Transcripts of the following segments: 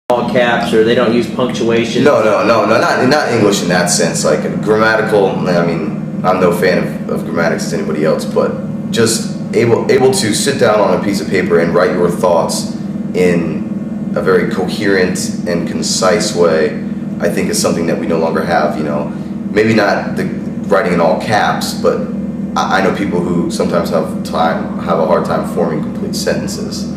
all caps, or they don't use punctuation? No, not English in that sense. Like grammatical, I mean, I'm no fan of grammatics as anybody else, but just able to sit down on a piece of paper and write your thoughts in a very coherent and concise way, I think is something that we no longer have. You know, maybe not the writing in all caps, but I know people who sometimes have a hard time forming complete sentences,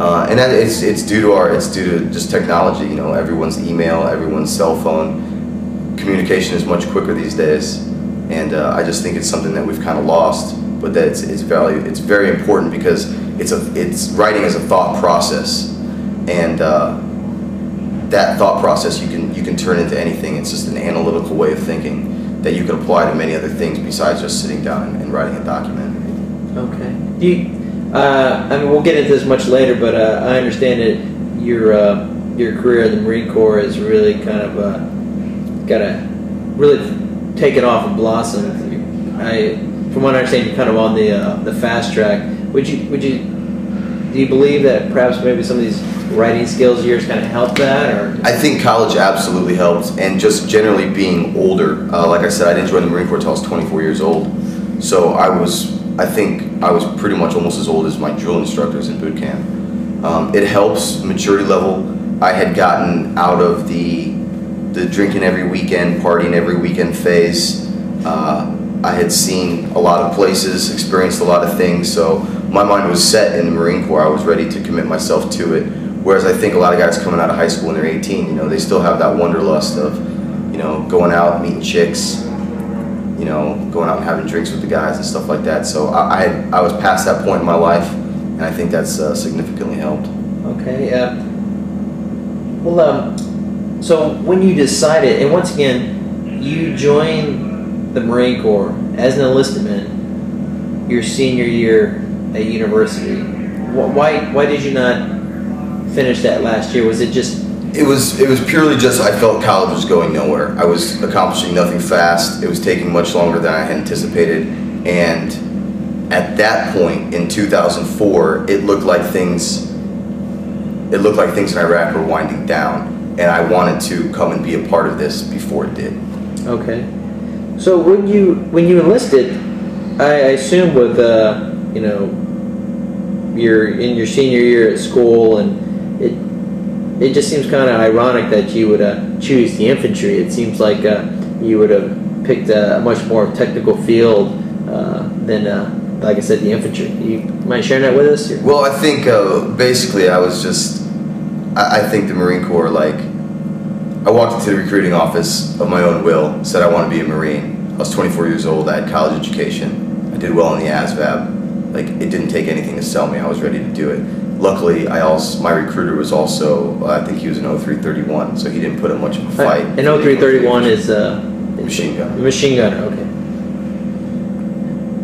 and that it's due to just technology. You know, everyone's email, everyone's cell phone communication is much quicker these days, and I just think it's something that we've kind of lost. But that it's very important because it's writing as a thought process, and that thought process you can turn into anything. It's just an analytical way of thinking that you can apply to many other things besides just sitting down and writing a document. Okay. I mean, we'll get into this much later, but I understand that your career in the Marine Corps is really kind of really taken off and blossomed. From what I understand, you're kind of on the fast track. Do you believe that perhaps maybe some of these writing skills of yours kind of helped that? Or? I think college absolutely helped, and just generally being older. Like I said, I didn't join the Marine Corps until I was 24 years old, so I think I was pretty much almost as old as my drill instructors in boot camp. It helps maturity level. I had gotten out of the drinking every weekend, partying every weekend phase. I had seen a lot of places, experienced a lot of things, so my mind was set in the Marine Corps. I was ready to commit myself to it. Whereas I think a lot of guys coming out of high school when they're 18, you know, they still have that wanderlust of, you know, going out, meeting chicks, you know, going out and having drinks with the guys and stuff like that. So I was past that point in my life, and I think that's significantly helped. Okay. So when you decided, and once again, you joined the Marine Corps as an enlistment your senior year at university. Why did you not finish that last year? Was it just? It was purely just I felt college was going nowhere. I was accomplishing nothing fast. It was taking much longer than I had anticipated, and at that point in 2004, it looked like things in Iraq were winding down, and I wanted to come and be a part of this before it did. Okay. So when you enlisted, I assume with you know, you're in your senior year at school, and it just seems kind of ironic that you would choose the infantry. It seems like you would have picked a much more technical field than, like I said, the infantry. You mind sharing that with us? Or? Well, I think basically I think the Marine Corps, like, I walked into the recruiting office of my own will, said I want to be a Marine. I was 24 years old, I had college education, I did well in the ASVAB. Like, it didn't take anything to sell me, I was ready to do it. Luckily, my recruiter was also, I think he was an 0331, so he didn't put up much of a fight. An 0331 is machine gunner. Machine gunner, okay.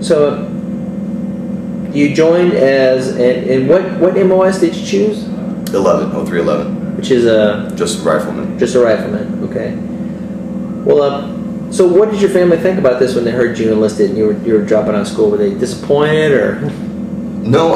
So, you joined as, and what MOS did you choose? 0311. Which is just a rifleman. Just a rifleman. Okay. Well, so what did your family think about this when they heard you enlisted and you were dropping out of school? Were they disappointed or? No,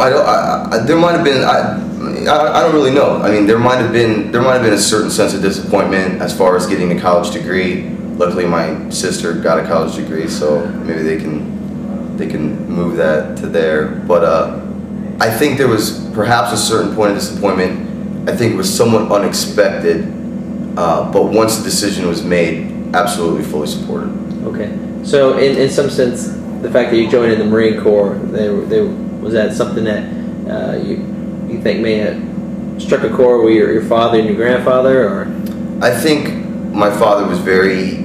there might have been. I don't really know. I mean, there might have been a certain sense of disappointment as far as getting a college degree. Luckily, my sister got a college degree, so maybe they can move that to there. But I think there was perhaps a certain point of disappointment. I think it was somewhat unexpected, but once the decision was made, absolutely fully supported. Okay. So in some sense, the fact that you joined in the Marine Corps, was that something that you think may have struck a chord with your father and your grandfather, or? I think my father was very,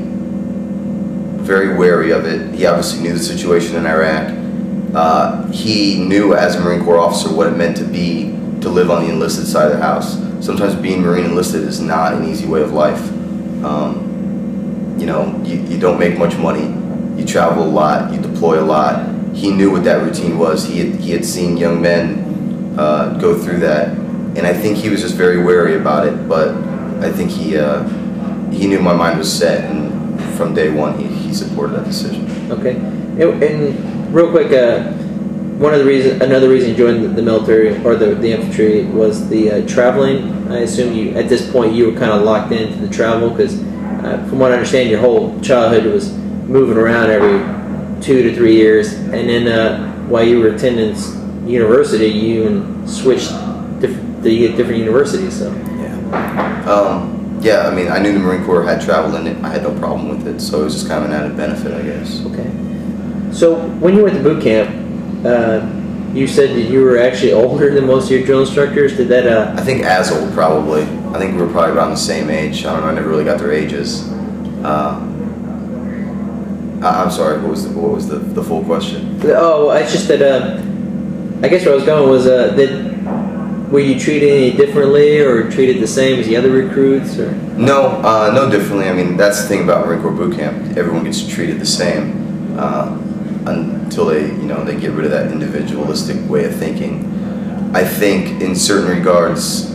very wary of it. He obviously knew the situation in Iraq. He knew as a Marine Corps officer what it meant to live on the enlisted side of the house. Sometimes being Marine enlisted is not an easy way of life. You know, you don't make much money, you travel a lot, you deploy a lot. He knew what that routine was. He had seen young men go through that, and I think he was just very wary about it. But I think he knew my mind was set, and from day one he supported that decision. Okay, and real quick, another reason you joined the military or the infantry was the traveling. I assume at this point you were kind of locked into the travel because, from what I understand, your whole childhood was moving around every 2 to 3 years, and then while you were attending university, you even switched to get different universities. So yeah, I mean, I knew the Marine Corps had travel in it. I had no problem with it, so it was just kind of an added benefit, I guess. Okay. So when you went to boot camp, you said that you were actually older than most of your drill instructors. Did that? I think as old, probably. I think we were probably around the same age. I don't know. I never really got their ages. I'm sorry. What was the full question? Oh, it's just that. I guess where I was going was were you treated any differently or treated the same as the other recruits? Or? No, no differently. I mean, that's the thing about Marine Corps boot camp. Everyone gets treated the same until they get rid of that individualistic way of thinking. I think in certain regards,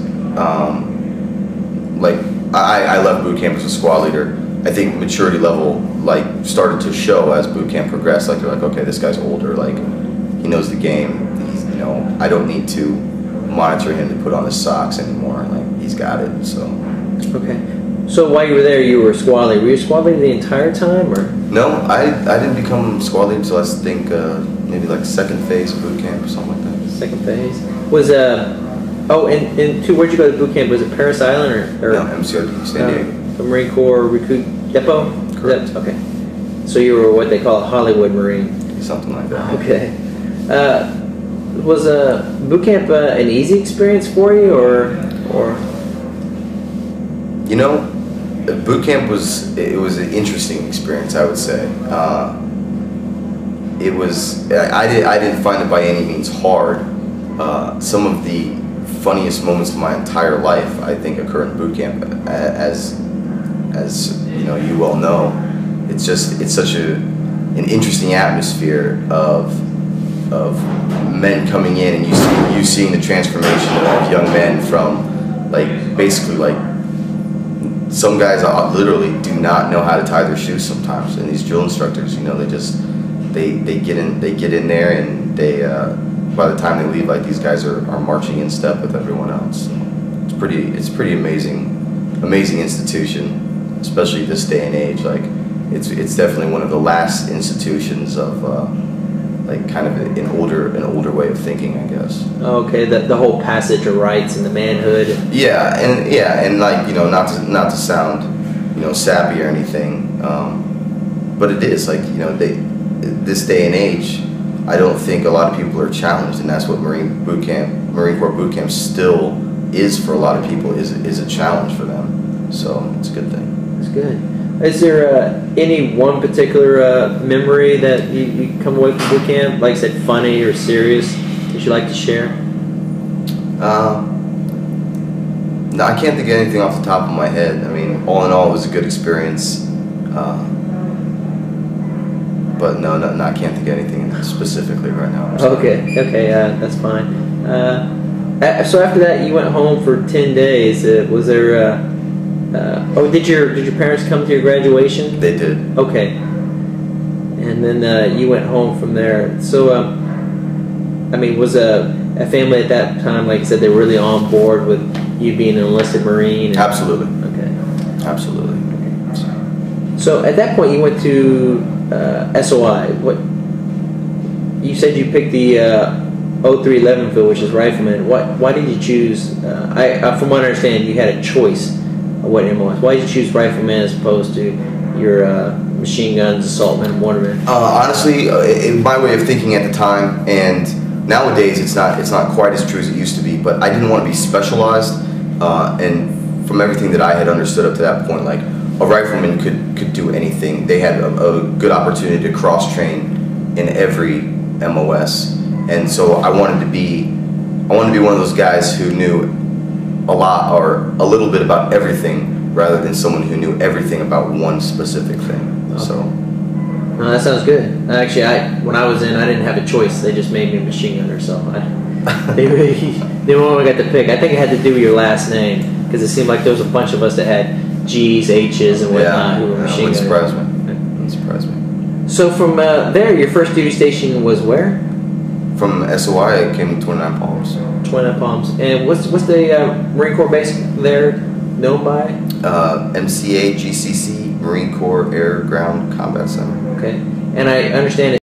like I left boot camp as a squad leader. I think maturity level started to show as boot camp progressed. Like they're like, okay, this guy's older. Like he knows the game. He's, I don't need to monitor him to put on his socks anymore. Like he's got it. So. Okay. So while you were there, you were a squad leader. Were you a squad leader the entire time, or? No, I didn't become squad leader until I think maybe like second phase of boot camp or something like that. Second phase was where'd you go to boot camp? Was it Paris Island or no, MCRD, San Diego. The Marine Corps Recruit Depot? Correct. Okay. So you were what they call a Hollywood Marine. Something like that. Okay. Was boot camp an easy experience for you, or? Boot camp was an interesting experience, I would say. It was I didn't find it by any means hard. Some of the funniest moments of my entire life, I think, occur in boot camp. As you well know, it's such an interesting atmosphere of men coming in, and you seeing the transformation of young men from basically some guys literally do not know how to tie their shoes sometimes, and these drill instructors, they get in there, and they by the time they leave, these guys are marching in step with everyone else. So it's pretty amazing institution, especially this day and age. It's definitely one of the last institutions of kind of an older way of thinking, I guess. Okay, the whole passage of rights and the manhood. And not to sound sappy or anything, but it is this day and age, I don't think a lot of people are challenged, and that's what Marine Corps boot camp still is for a lot of people, is a challenge for them. So it's a good thing. It's good. Is there any one particular memory that you come away from boot camp, like I said, funny or serious, that you'd like to share? No, I can't think of anything off the top of my head. I mean, all in all, it was a good experience. But no, I can't think of anything specifically right now. Okay, that's fine. So after that, you went home for 10 days. Was there? Did your parents come to your graduation? They did. Okay. And then you went home from there. So, was a family at that time, like you said, they were really on board with you being an enlisted Marine? Absolutely. Okay. Absolutely. Okay. So at that point, you went to SOI. What? You said you picked the 0311 field, which is rifleman. Why did you choose? From what I understand, you had a choice of what MOS. Why did you choose rifleman as opposed to your machine guns, assaultmen, watermen? Honestly, in my way of thinking at the time, and nowadays it's not quite as true as it used to be. But I didn't want to be specialized, and from everything that I had understood up to that point, a rifleman could do anything. They had a good opportunity to cross train in every MOS, and so I wanted to be one of those guys who knew a lot or a little bit about everything, rather than someone who knew everything about one specific thing. Okay. So. No, that sounds good. Actually, when I was in, I didn't have a choice. They just made me a machine gunner, so they only got to pick. I think it had to do with your last name, because it seemed like there was a bunch of us that had G's, H's, and whatnot who were machine gunners. Wouldn't surprise me. So from there, your first duty station was where? From SOI, I came with 29 Palms. 29 Palms. And what's the Marine Corps base there known by? MCA GCC, Marine Corps Air Ground Combat Center. Okay. And I understand